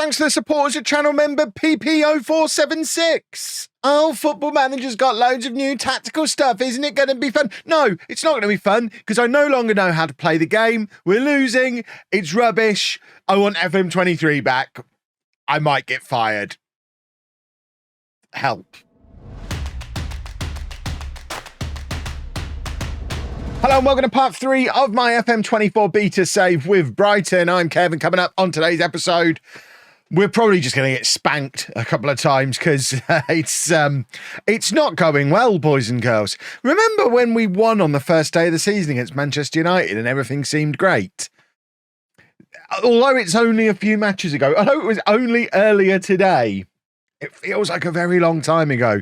thanks to the supporters of channel member PP0476. Oh, Football Manager's got loads of new tactical stuff. Isn't it going to be fun? No, it's not going to be fun because I no longer know how to play the game. We're losing. It's rubbish. I want FM23 back. I might get fired. Help. Hello and welcome to part 3 of my FM24 beta save with Brighton. I'm Kevin. Coming up on today's episode, we're probably just going to get spanked a couple of times because it's not going well, boys and girls. Remember when we won on the first day of the season against Manchester United and everything seemed great? Although it's only a few matches ago, although it was only earlier today, it feels like a very long time ago.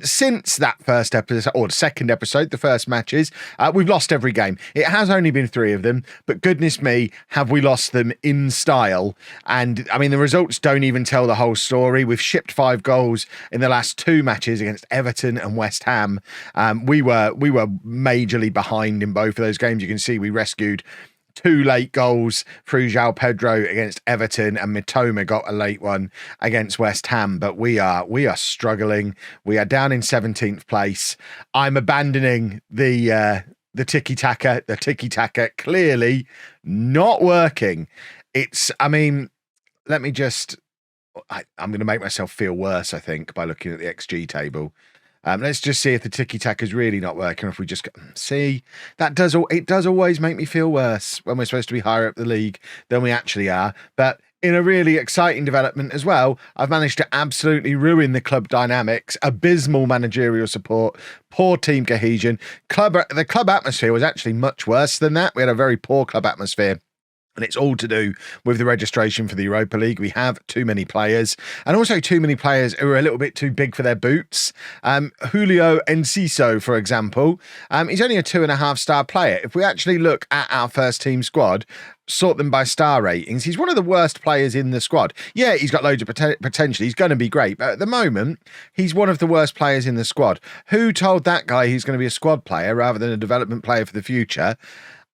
Since that first episode, or the second episode, the first matches, we've lost every game. It has only been 3 of them, but goodness me, have we lost them in style. And, I mean, the results don't even tell the whole story. We've shipped 5 goals in the last 2 matches against Everton and West Ham. We were majorly behind in both of those games. You can see we rescued 2 late goals through João Pedro against Everton, and Mitoma got a late one against West Ham. But we are struggling. We are down in 17th place. I'm abandoning the tiki-taka. The tiki-taka clearly not working. I'm going to make myself feel worse, I think, by looking at the XG table. Let's just see if the tiki-taka is really not working. If we just see, it does always make me feel worse when we're supposed to be higher up the league than we actually are. But in a really exciting development as well, I've managed to absolutely ruin the club dynamics, abysmal managerial support, poor team cohesion. The club atmosphere was actually much worse than that. We had a very poor club atmosphere. And it's all to do with the registration for the Europa League. We have too many players, and also too many players who are a little bit too big for their boots. Julio Enciso, for example, he's only a 2.5-star player. If we actually look at our first team squad, sort them by star ratings, he's one of the worst players in the squad. Yeah, he's got loads of potential. He's going to be great. But at the moment, he's one of the worst players in the squad. Who told that guy he's going to be a squad player rather than a development player for the future?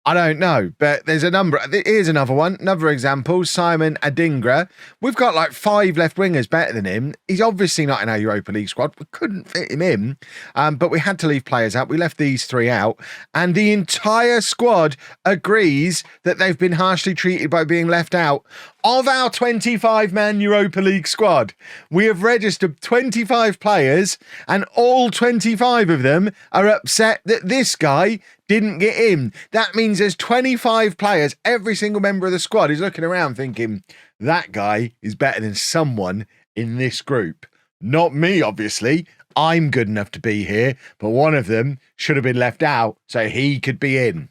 I don't know, but there's a number. Here's another one, another example, Simon Adingra. We've got like 5 left wingers better than him. He's obviously not in our Europa League squad. We couldn't fit him in, but we had to leave players out. We left these 3 out, and the entire squad agrees that they've been harshly treated by being left out. Of our 25-man Europa League squad, we have registered 25 players, and all 25 of them are upset that this guy didn't get in. That means there's 25 players. Every single member of the squad is looking around thinking, that guy is better than someone in this group. Not me, obviously. I'm good enough to be here, but one of them should have been left out so he could be in.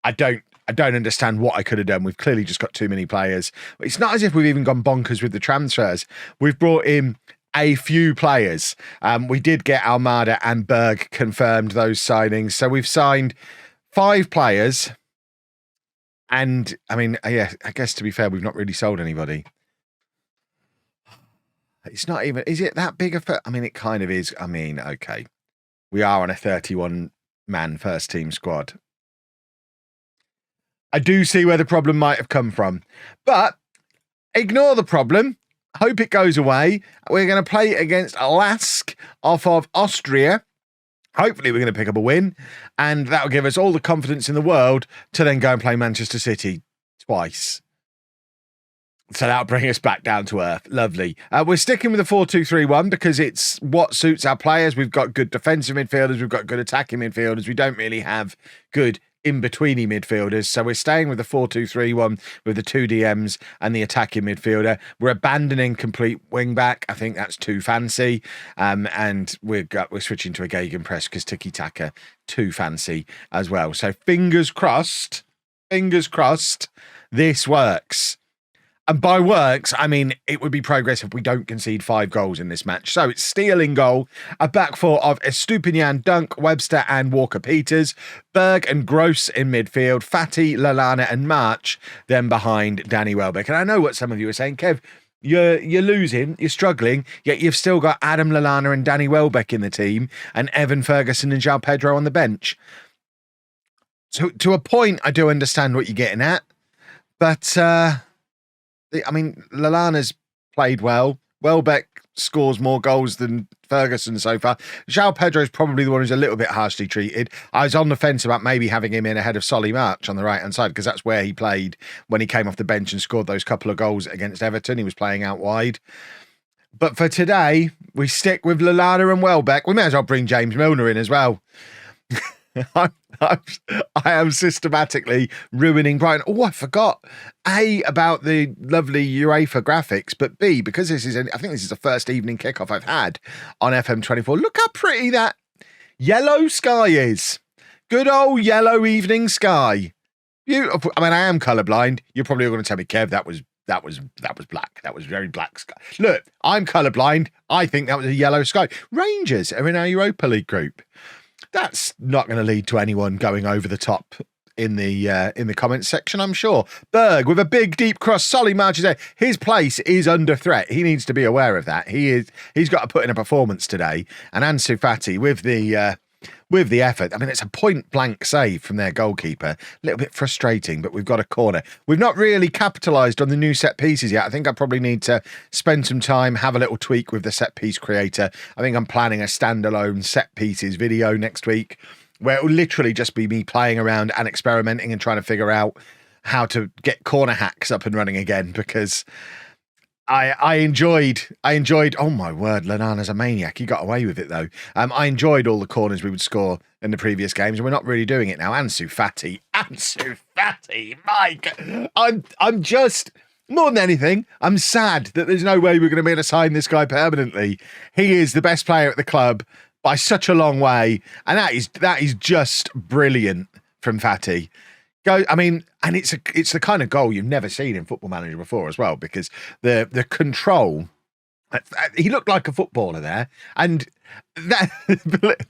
I don't understand what I could have done. We've clearly just got too many players. It's not as if we've even gone bonkers with the transfers. We've brought in a few players. We did get Almada and Berg confirmed, those signings. So we've signed 5 players. And, I mean, yeah, I guess to be fair, we've not really sold anybody. It's not even, is it that big a, I mean, it kind of is. I mean, okay. We are on a 31-man first team squad. I do see where the problem might have come from. But ignore the problem. Hope it goes away. We're going to play against LASK off of Austria. Hopefully we're going to pick up a win, and that'll give us all the confidence in the world to then go and play Manchester City twice. So that'll bring us back down to earth. Lovely. We're sticking with the 4-2-3-1 because it's what suits our players. We've got good defensive midfielders. We've got good attacking midfielders. We don't really have good in-betweeny midfielders, so we're staying with the 4-2-3-1 with the 2 DMs and the attacking midfielder. We're abandoning complete wing back. I think that's too fancy, and we're switching to a gegenpress because tiki-taka too fancy as well. So fingers crossed, this works. And by works, I mean, it would be progress if we don't concede 5 goals in this match. So it's Steele in goal, a back 4 of Estupinian, Dunk, Webster and Walker-Peters, Berg and Gross in midfield, Fatty, Lallana and March, then behind Danny Welbeck. And I know what some of you are saying, Kev, you're losing, you're struggling, yet you've still got Adam Lallana and Danny Welbeck in the team and Evan Ferguson and João Pedro on the bench. So to a point, I do understand what you're getting at, but I mean, Lallana's played well. Welbeck scores more goals than Ferguson so far. João Pedro is probably the one who's a little bit harshly treated. I was on the fence about maybe having him in ahead of Solly March on the right-hand side because that's where he played when he came off the bench and scored those couple of goals against Everton. He was playing out wide. But for today, we stick with Lallana and Welbeck. We may as well bring James Milner in as well. I am systematically ruining Brighton. Oh, I forgot. A, about the lovely UEFA graphics, but B, because I think this is the first evening kickoff I've had on FM24. Look how pretty that yellow sky is. Good old yellow evening sky. Beautiful. I mean, I am colourblind. You're probably all going to tell me, Kev, that was black. That was very black sky. Look, I'm colourblind. I think that was a yellow sky. Rangers are in our Europa League group. That's not going to lead to anyone going over the top in the comments section, I'm sure. Berg with a big deep cross. Solly marches there. His place is under threat. He needs to be aware of that. He's got to put in a performance today. And Ansu Fati with the effort. I mean, it's a point blank save from their goalkeeper. A little bit frustrating, but we've got a corner. We've not really capitalised on the new set pieces yet. I think I probably need to spend some time, have a little tweak with the set piece creator. I think I'm planning a standalone set pieces video next week where it will literally just be me playing around and experimenting and trying to figure out how to get corner hacks up and running again, because I enjoyed, oh my word, Lallana's a maniac. He got away with it though. I enjoyed all the corners we would score in the previous games, and we're not really doing it now. Ansu Fati, Mike. I'm just, more than anything, I'm sad that there's no way we're going to be able to sign this guy permanently. He is the best player at the club by such a long way, and that is just brilliant from Fati. I mean, and it's the kind of goal you've never seen in Football Manager before as well, because the control, he looked like a footballer there, and that,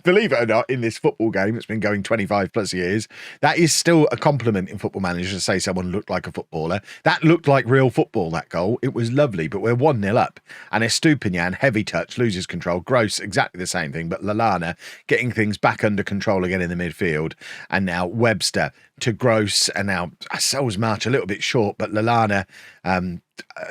believe it or not, in this football game that's been going 25 plus years, that is still a compliment in Football Manager to say someone looked like a footballer. That looked like real football, that goal. It was lovely, but we're 1-0 up, and Estupinian, heavy touch, loses control. Gross, exactly the same thing, but Lallana getting things back under control again in the midfield, and now Webster to Gross, and now Sells March a little bit short, but Lallana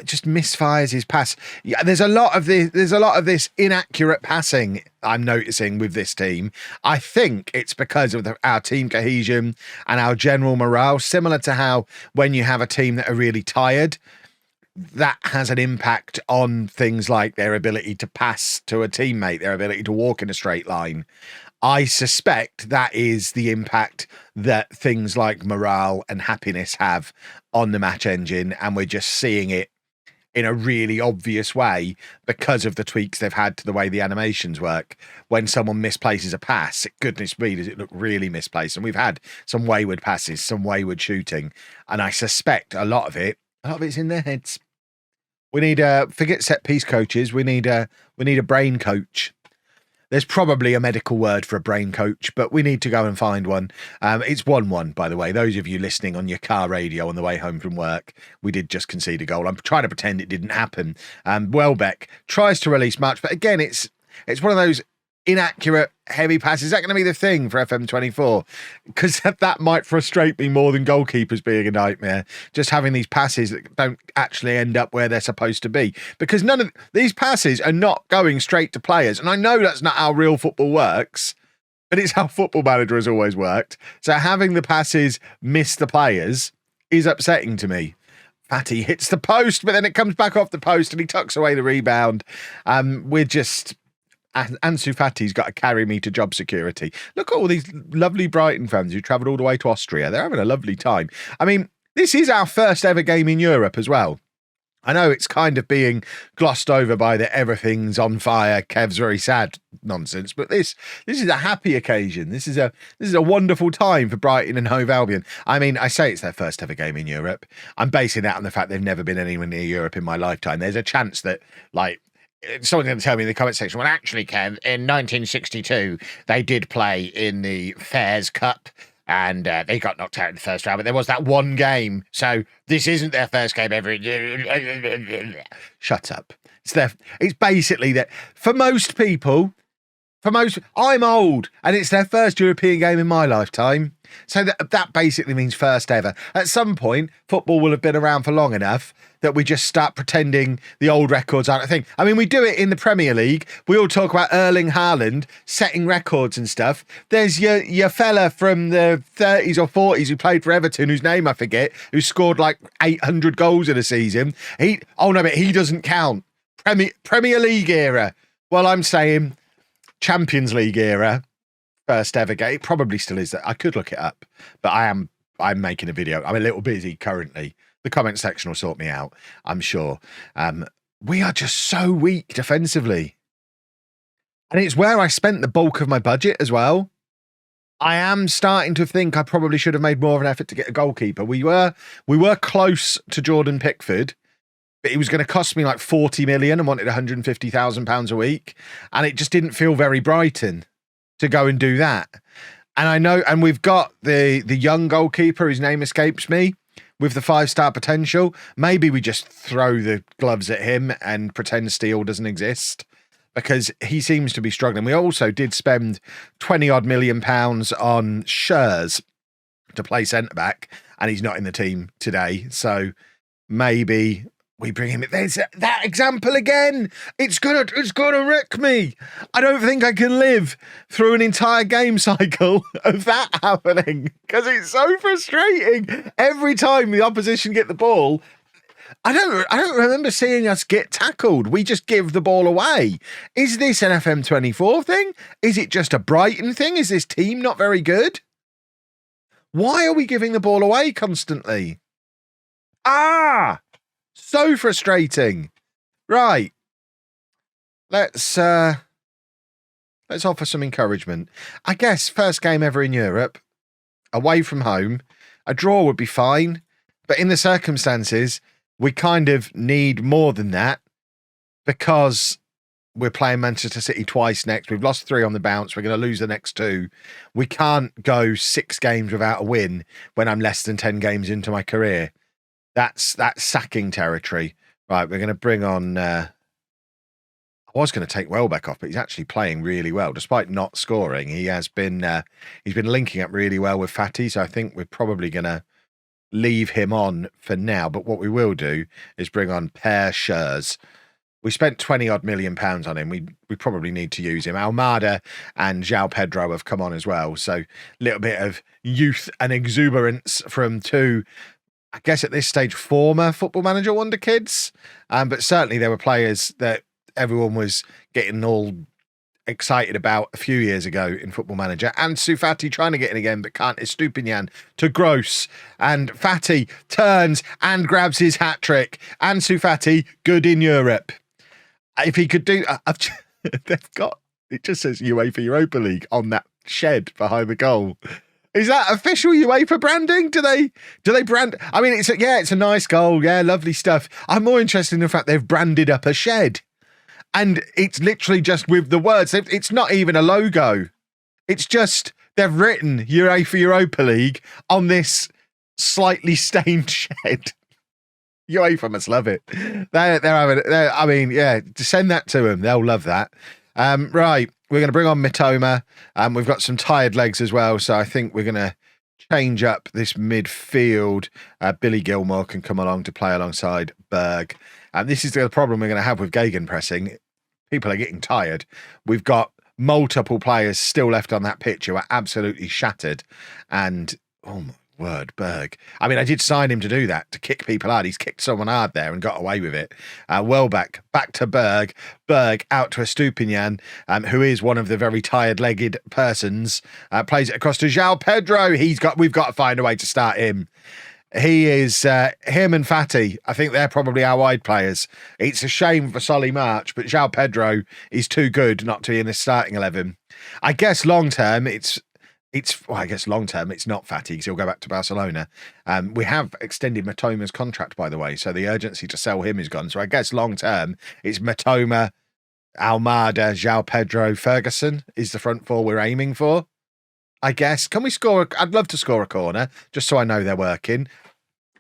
just misfires his pass. Yeah, there's a lot of this inaccurate passing I'm noticing with this team. I think it's because of our team cohesion and our general morale, similar to how when you have a team that are really tired, that has an impact on things like their ability to pass to a teammate, their ability to walk in a straight line. I suspect that is the impact that things like morale and happiness have on the match engine, and we're just seeing it in a really obvious way because of the tweaks they've had to the way the animations work. When someone misplaces a pass, goodness me, does it look really misplaced. And we've had some wayward passes, some wayward shooting, and I suspect a lot of it's in their heads. We need forget set piece coaches. We need a brain coach. There's probably a medical word for a brain coach, but we need to go and find one. It's 1-1, by the way. Those of you listening on your car radio on the way home from work, we did just concede a goal. I'm trying to pretend it didn't happen. Welbeck tries to release March, but again, it's one of those inaccurate, heavy passes. Is that going to be the thing for FM24? Because that might frustrate me more than goalkeepers being a nightmare. Just having these passes that don't actually end up where they're supposed to be. Because none of these passes are not going straight to players. And I know that's not how real football works, but it's how Football Manager has always worked. So having the passes miss the players is upsetting to me. Fatty hits the post, but then it comes back off the post and he tucks away the rebound. Ansu Fati's got to carry me to job security. Look at all these lovely Brighton fans who travelled all the way to Austria. They're having a lovely time. I mean, this is our first ever game in Europe as well. I know it's kind of being glossed over by the everything's on fire, Kev's very sad nonsense, but this is a happy occasion. This is a wonderful time for Brighton and Hove Albion. I mean, I say it's their first ever game in Europe. I'm basing that on the fact they've never been anywhere near Europe in my lifetime. There's a chance that, like, someone's going to tell me in the comment section, well, actually, Kev, in 1962, they did play in the Fairs Cup and they got knocked out in the first round, but there was that one game. So this isn't their first game ever. Shut up. It's basically that for most people, I'm old and it's their first European game in my lifetime. So that basically means first ever. At some point, football will have been around for long enough that we just start pretending the old records aren't a thing. I mean, we do it in the Premier League. We all talk about Erling Haaland setting records and stuff. There's your fella from the 30s or 40s who played for Everton, whose name I forget, who scored like 800 goals in a season. But he doesn't count. Premier League era. Well, I'm saying Champions League era. First ever game. It probably still is. I could look it up, but I'm making a video. I'm a little busy currently. The comment section will sort me out, I'm sure. We are just so weak defensively. And it's where I spent the bulk of my budget as well. I am starting to think I probably should have made more of an effort to get a goalkeeper. We were close to Jordan Pickford, but he was going to cost me like 40 million and wanted £150,000 a week. And it just didn't feel very Brighton to go and do that. And I know, and we've got the young goalkeeper, whose name escapes me, with the 5-star potential. Maybe we just throw the gloves at him and pretend Steele doesn't exist, because he seems to be struggling. We also did spend 20 odd million pounds on Schurz to play centre-back, and he's not in the team today. So maybe we bring him in. There's that example again. It's gonna wreck me. I don't think I can live through an entire game cycle of that happening, because it's so frustrating. Every time the opposition get the ball, I don't remember seeing us get tackled. We just give the ball away. Is this an FM24 thing? Is it just a Brighton thing? Is this team not very good? Why are we giving the ball away constantly? So frustrating. Right. Let's offer some encouragement. I guess first game ever in Europe, away from home, a draw would be fine. But in the circumstances, we kind of need more than that, because we're playing Manchester City twice next. We've lost 3 on the bounce. We're going to lose the next 2. We can't go 6 games without a win when I'm less than 10 games into my career. That's sacking territory. Right, we're going to bring on... I was going to take Welbeck off, but he's actually playing really well. Despite not scoring, he has been... he's been linking up really well with Fatty, so I think we're probably going to leave him on for now. But what we will do is bring on Per Schurz. We spent 20 odd million pounds on him. We probably need to use him. Almada and João Pedro have come on as well. So a little bit of youth and exuberance from 2... I guess at this stage, former Football Manager wonder kids. But certainly there were players that everyone was getting all excited about a few years ago in Football Manager. And Fati trying to get in again, but can't. It's Stupinian to Gross. And Fati turns and grabs his hat-trick. And Fati, good in Europe. If he could do... they've got... It just says UEFA Europa League on that shed behind the goal. Is that official UEFA branding? Do they brand? I mean, it's a nice goal. Yeah, lovely stuff. I'm more interested in the fact they've branded up a shed, and it's literally just with the words. It's not even a logo. It's just they've written UEFA Europa League on this slightly stained shed. UEFA must love it. They're having. I mean, yeah, to send that to them, they'll love that. Right. We're going to bring on Mitoma. We've got some tired legs as well, so I think we're going to change up this midfield. Billy Gilmore can come along to play alongside Berg. This is the problem we're going to have with gegenpressing. People are getting tired. We've got multiple players still left on that pitch who are absolutely shattered. And, oh my word, Berg. I mean, I did sign him to do that, to kick people hard. He's kicked someone hard there and got away with it. Welbeck back to Berg. Berg out to Estupinian, who is one of the very tired-legged persons. Plays it across to João Pedro. We've got to find a way to start him. He is him and Fatty. I think they're probably our wide players. It's a shame for Solly March, but João Pedro is too good not to be in the starting 11. I guess long term, long term, it's not Fatty because he'll go back to Barcelona. We have extended Matoma's contract, by the way, so the urgency to sell him is gone. So I guess long term, it's Mitoma, Almada, João Pedro, Ferguson is the front 4 we're aiming for. I guess. Can we score? I'd love to score a corner, just so I know they're working.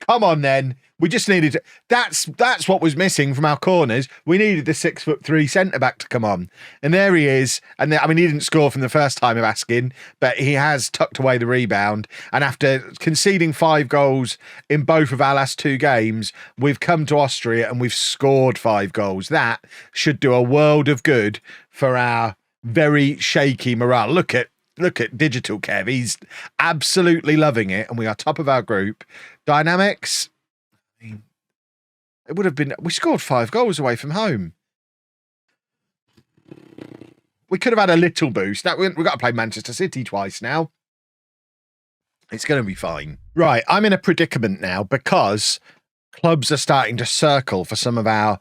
Come on, then. We just needed to, that's what was missing from our corners. We needed the 6'3" centre back to come on, and there he is. And I mean, he didn't score from the first time of asking, but he has tucked away the rebound. And after conceding 5 goals in both of our last 2 games, we've come to Austria and we've scored 5 goals. That should do a world of good for our very shaky morale. Look at Digital Kev. He's absolutely loving it, and we are top of our group. Dynamics. I mean, it would have been. We scored 5 goals away from home. We could have had a little boost. Now we've got to play Manchester City twice now. It's going to be fine. Right, I'm in a predicament now because clubs are starting to circle for some of our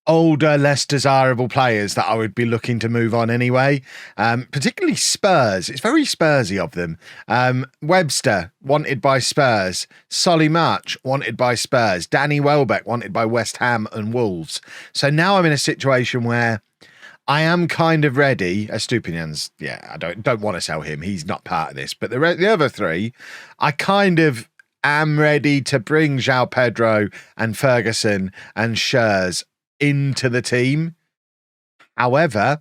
older, less desirable players that I would be looking to move on anyway. Particularly Spurs. It's very Spursy of them. Webster, wanted by Spurs. Solly March, wanted by Spurs. Danny Welbeck, wanted by West Ham and Wolves. So now I'm in a situation where I am kind of ready. Stupinian's, yeah, I don't want to sell him. He's not part of this. But the other 3, I kind of am ready to bring João Pedro and Ferguson and Schürrle into the team. However,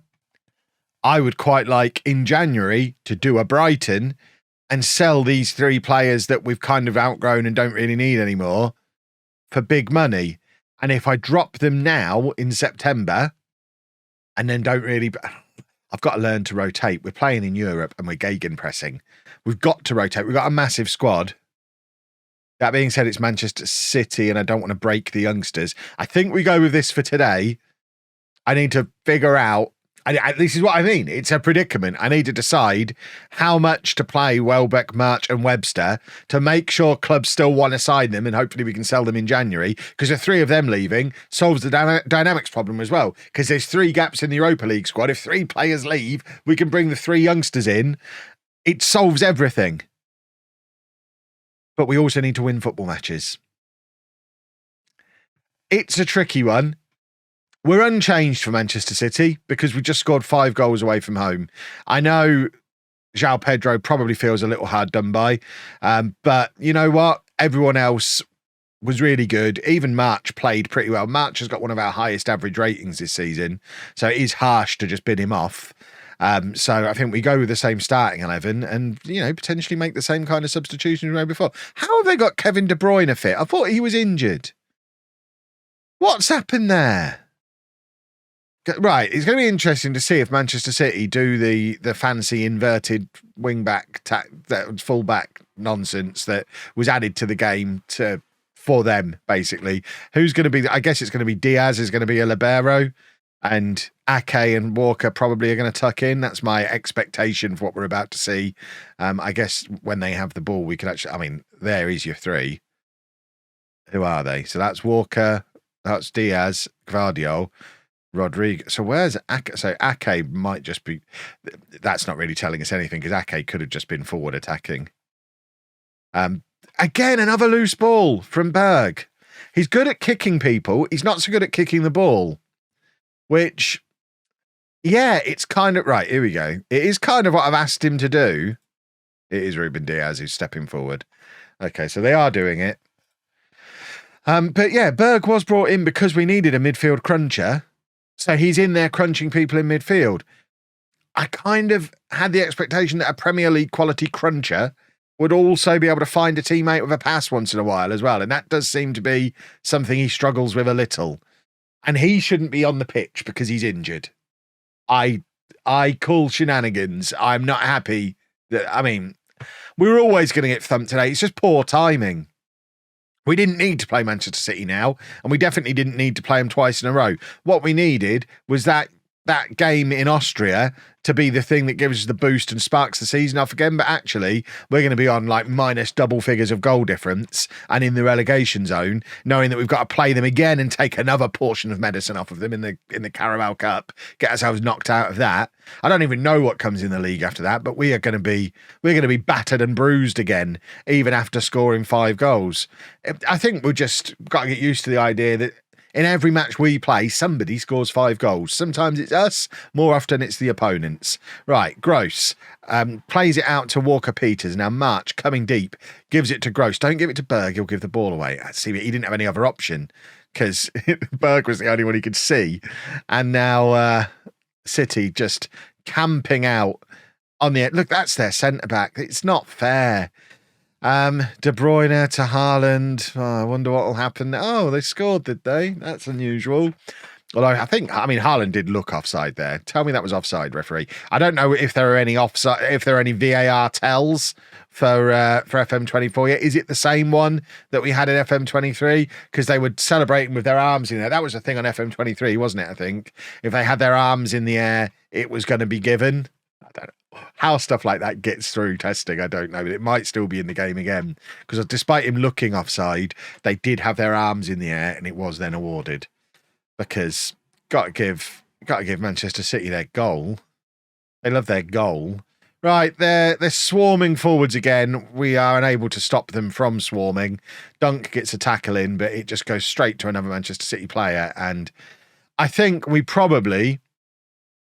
I would quite like in January to do a Brighton and sell these 3 players that we've kind of outgrown and don't really need anymore for big money. And if I drop them now in September and then don't really, I've got to learn to rotate. We're playing in Europe and we're gegenpressing. We've got to rotate. We've got a massive squad. That being said, it's Manchester City and I don't want to break the youngsters. I think we go with this for today. I need to figure out, this is what I mean. It's a predicament. I need to decide how much to play Welbeck, March and Webster to make sure clubs still want to sign them and hopefully we can sell them in January, because the 3 of them leaving solves the dynamics problem as well, because there's 3 gaps in the Europa League squad. If 3 players leave, we can bring the 3 youngsters in. It solves everything. But we also need to win football matches. It's a tricky one. We're unchanged for Manchester City because we just scored 5 goals away from home. I know João Pedro probably feels a little hard done by, but you know what? Everyone else was really good. Even March played pretty well. March has got one of our highest average ratings this season, so it is harsh to just bin him off. So I think we go with the same starting 11 and, you know, potentially make the same kind of substitutions we made before. How have they got Kevin De Bruyne fit? I thought he was injured. What's happened there? Right, it's going to be interesting to see if Manchester City do the fancy inverted wing-back, full-back nonsense that was added to the game for them, basically. Who's going to be... I guess it's going to be Diaz is going to be a libero. And Ake and Walker probably are going to tuck in. That's my expectation for what we're about to see. I guess when they have the ball, we can actually... I mean, there is your 3. Who are they? So that's Walker, that's Diaz, Gvardiol, Rodriguez. So where's Ake? So Ake might just be... That's not really telling us anything because Ake could have just been forward attacking. Again, another loose ball from Berg. He's good at kicking people. He's not so good at kicking the ball. Which, yeah, it's kind of... Right, here we go. It is kind of what I've asked him to do. It is Ruben Diaz who's stepping forward. Okay, so they are doing it. But yeah, Berg was brought in because we needed a midfield cruncher. So he's in there crunching people in midfield. I kind of had the expectation that a Premier League quality cruncher would also be able to find a teammate with a pass once in a while as well. And that does seem to be something he struggles with a little. And he shouldn't be on the pitch because he's injured. I call shenanigans. I'm not happy that, I mean, we were always going to get thumped today. It's just poor timing. We didn't need to play Manchester City now, and we definitely didn't need to play them twice in a row. What we needed was that game in Austria to be the thing that gives us the boost and sparks the season off again. But actually, we're going to be on like minus double figures of goal difference and in the relegation zone, knowing that we've got to play them again and take another portion of medicine off of them in the Carabao Cup, get ourselves knocked out of that. I don't even know what comes in the league after that, but we're going to be battered and bruised again, even after scoring 5 goals. I think we've just got to get used to the idea that In every match we play, somebody scores 5 goals. Sometimes it's us, more often it's the opponents. Right, Gross plays it out to Walker-Peters. Now March, coming deep, gives it to Gross. Don't give it to Berg, he'll give the ball away. See, he didn't have any other option because Berg was the only one he could see. And now City just camping out on the... Look, that's their centre-back. It's not fair. De Bruyne to Haaland. Oh, I wonder what will happen. Oh, they scored, did they? That's unusual. Although I mean, Haaland did look offside there. Tell me that was offside, referee. I don't know if there are any offside, if there are any VAR tells for FM24 yet. Is it the same one that we had in FM23? Because they were celebrating with their arms in there. That was a thing on FM23, wasn't it? I think if they had their arms in the air, it was going to be given. I don't know. How stuff like that gets through testing, I don't know, but it might still be in the game again because despite him looking offside, they did have their arms in the air and it was then awarded. Because got to give Manchester City their goal. They love their goal. Right, they're swarming forwards again. We are unable to stop them from swarming. Dunk gets a tackle in, but it just goes straight to another Manchester City player. And I think we probably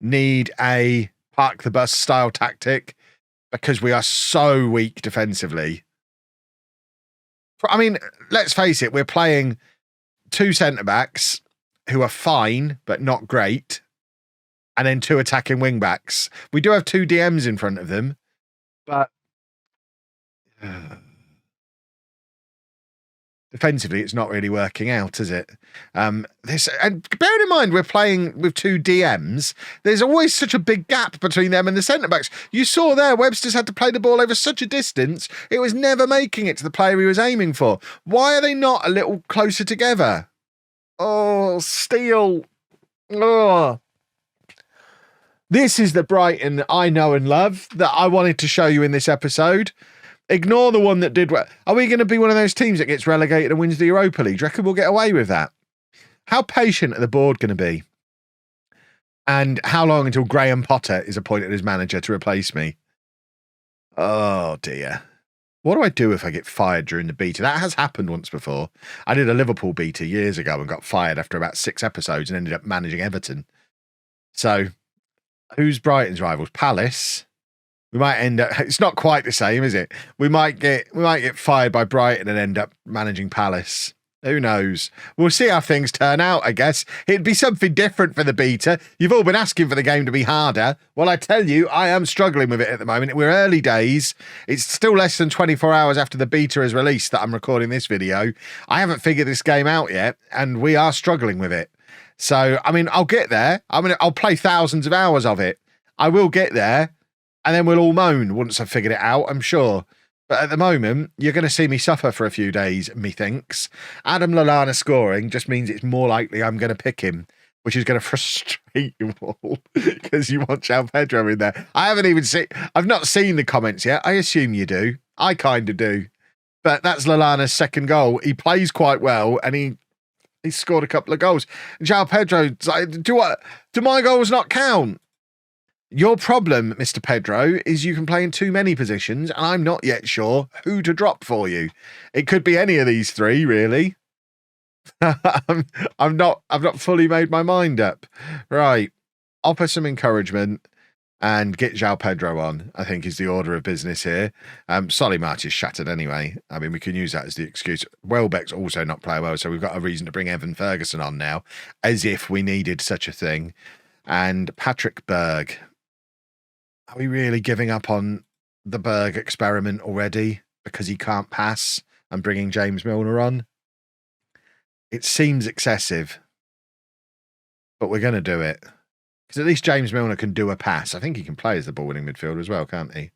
need a park the bus style tactic because we are so weak defensively. I mean, let's face it, we're playing 2 centre-backs who are fine but not great, and then 2 attacking wing-backs. We do have 2 DMs in front of them, but defensively, it's not really working out, is it? And bearing in mind we're playing with 2 DMs, there's always such a big gap between them and the centre-backs. You saw there, Webster's had to play the ball over such a distance, it was never making it to the player he was aiming for. Why are they not a little closer together? Oh, Steele. Oh. This is the Brighton I know and love that I wanted to show you in this episode. Ignore the one that did well. Are we going to be one of those teams that gets relegated and wins the Europa League? Do you reckon we'll get away with that? How patient are the board going to be? And how long until Graham Potter is appointed as manager to replace me? Oh, dear. What do I do if I get fired during the beta? That has happened once before. I did a Liverpool beta years ago and got fired after about 6 episodes and ended up managing Everton. So, who's Brighton's rivals? Palace. We might end up... It's not quite the same, is it? We might get fired by Brighton and end up managing Palace. Who knows? We'll see how things turn out, I guess. It'd be something different for the beta. You've all been asking for the game to be harder. Well, I tell you, I am struggling with it at the moment. We're early days. It's still less than 24 hours after the beta is released that I'm recording this video. I haven't figured this game out yet, and we are struggling with it. So, I mean, I'll get there. I'll play thousands of hours of it. I will get there. And then we'll all moan once I've figured it out, I'm sure. But at the moment, you're going to see me suffer for a few days, methinks. Adam Lallana scoring just means it's more likely I'm going to pick him, which is going to frustrate you all because you want João Pedro in there. I've not seen the comments yet. I assume you do. I kind of do. But that's Lallana's second goal. He plays quite well and he scored a couple of goals. João Pedro, do my goals not count? Your problem, Mr. Pedro, is you can play in too many positions, and I'm not yet sure who to drop for you. It could be any of these 3, really. I've not fully made my mind up. Right, offer some encouragement and get João Pedro on, I think is the order of business here. Solly March is shattered anyway. I mean, we can use that as the excuse. Welbeck's also not playing well, so we've got a reason to bring Evan Ferguson on now, as if we needed such a thing. And Patrick Berg. Are we really giving up on the Berg experiment already because he can't pass and bringing James Milner on? It seems excessive, but we're going to do it. Because at least James Milner can do a pass. I think he can play as the ball-winning midfielder as well, can't he?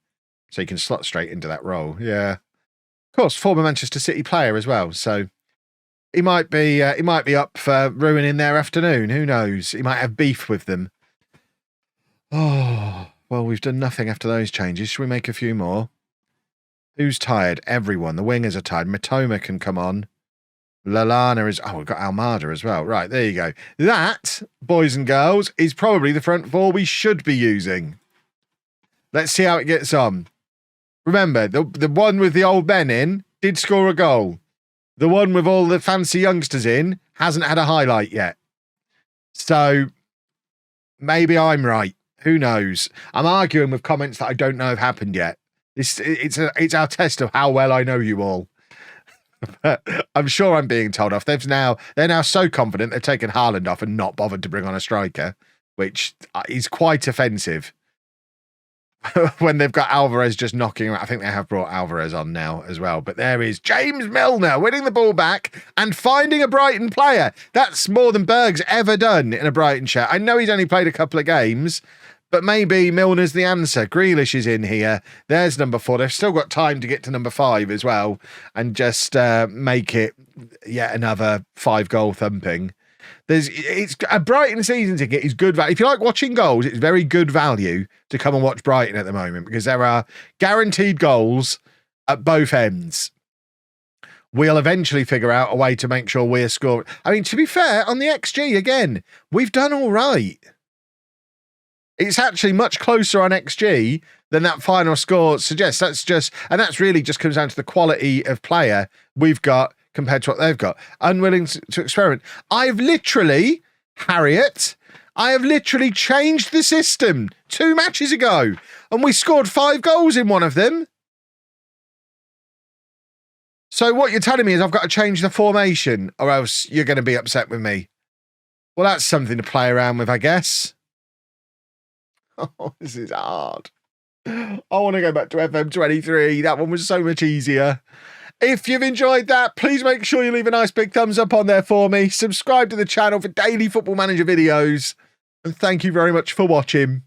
So he can slot straight into that role. Yeah. Of course, former Manchester City player as well. So he might be up for ruining their afternoon. Who knows? He might have beef with them. Oh... Well, we've done nothing after those changes. Should we make a few more? Who's tired? Everyone. The wingers are tired. Matoma can come on. Lallana is... Oh, we've got Almada as well. Right, there you go. That, boys and girls, is probably the front 4 we should be using. Let's see how it gets on. Remember, the one with the old men in did score a goal. the one with all the fancy youngsters in, hasn't had a highlight yet. So maybe I'm right. Who knows? I'm arguing with comments that I don't know have happened yet. It's our test of how well I know you all. I'm sure I'm being told off. They're now so confident they've taken Haaland off and not bothered to bring on a striker, which is quite offensive. When they've got Alvarez just knocking around. I think they have brought Alvarez on now as well. But there is James Milner winning the ball back and finding a Brighton player. That's more than Berg's ever done in a Brighton shirt. I know he's only played a couple of games, but maybe Milner's the answer. Grealish is in here. There's number 4. They've still got time to get to number 5 as well and just make it yet another 5-goal thumping. It's a Brighton season ticket is good value. If you like watching goals, it's very good value to come and watch Brighton at the moment because there are guaranteed goals at both ends. We'll eventually figure out a way to make sure we're scoring. I mean, to be fair, on the XG, again, we've done all right. It's actually much closer on XG than that final score suggests. That's really just comes down to the quality of player we've got compared to what they've got. Unwilling to experiment. Harriet, I have literally changed the system 2 matches ago, and we scored 5 goals in one of them. So what you're telling me is I've got to change the formation, or else you're going to be upset with me. Well, that's something to play around with, I guess. Oh, this is hard. I want to go back to FM23. That one was so much easier. If you've enjoyed that, please make sure you leave a nice big thumbs up on there for me. Subscribe to the channel for daily Football Manager videos. And thank you very much for watching.